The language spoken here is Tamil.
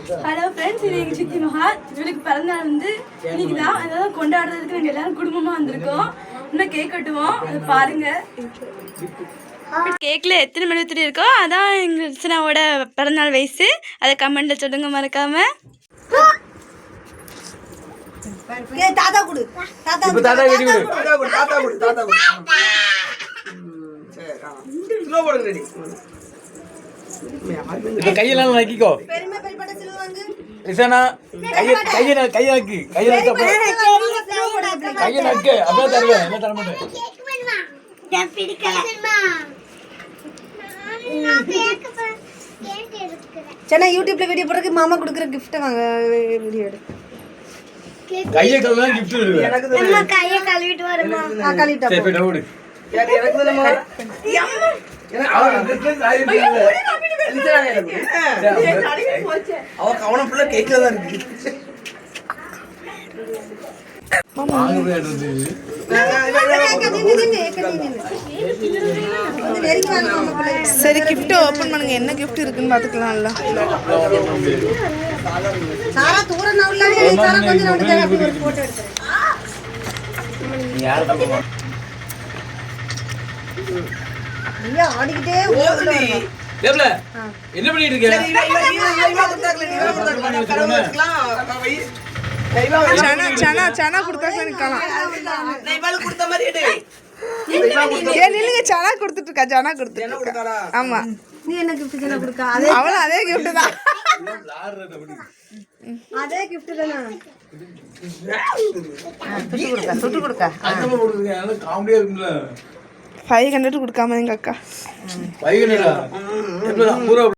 ஹலோ ஃப்ரெண்ட்ஸ், இது எங்கள் சித்தி மகா. இவளுக்கு பிறந்தநாள் வந்து இன்னைக்கு தான். அதனால கொண்டாடுறதுக்கு நாங்கள் எல்லாரும் குடும்பமாக வந்திருக்கோம். இன்னும் கேக் கட்டுவோம், அதை பாருங்க. கேக்கில் எத்தனை மெழுகுத்திரி இருக்கோ அதான் எங்கள் ரிச்சனாவோட பிறந்தநாள் வயசு. அதை கமெண்ட்டில் சொல்லுங்க மறக்காம. தாத்தா கொடு, தாத்தா கொடு, தாத்தா கொடு, தாத்தா கொடு, தாத்தா கொடு. கையெல்லாம் நக்கிக்கோ. பெருமை பெருப்பட சிலுவாங்க. ரிசனா கையை நக்கு, கையை நக்கு, அப்படியே தருவேன். என்ன தர மாட்டேன். சரி, யூடியூப்ல வீடியோ போடுறதுக்கு மாமா கொடுக்குற கிஃப்ட் வாங்க. வீடியோ எடு. கையை கழுவலாம் கிஃப்ட் தருவேன். அம்மா கையை கழுவிட்டு வரமா. கழுவிட்டா சரி போய் ஓடு. எனக்கு தானே அவ கவனம் ஃபுல்லா கேக்ல தான் இருக்கு. சரி, கிஃப்ட் ஓபன் பண்ணுங்க. என்ன கிஃப்ட் இருக்குன்னு பாத்துக்கலாம்ல. சாரா தூரம் நவுலானே சாரா கொஞ்சம் நவுடுங்க. அப்படி ஒரு போட்டோ எடுத்துறேன். யார் பாப்பா ஐயா ஆடிக்கிட்டே ஓடுது. தேவல என்ன பண்ணிட்டு இருக்க? சனா கொடுத்தாக்க நிக்கலாம். கொடுத்த மாதிரி எடு. நில்லுங்க. சனா கொடுத்துட்டு இருக்கா. சனா கொடுத்துட்டு இருக்கா. ஆமா, நீ என்ன கிஃப்ட் தான கொடுக்க? அதே அவளும் அதே கிஃப்ட் தான். அதே கிஃப்ட் தான. சுட்டு கொடுக்க அங்கமா கொடுங்க. அது காமெடியா இருக்கும்ல. 500 கொடுக்காம எங்க அக்கா 500 பூரா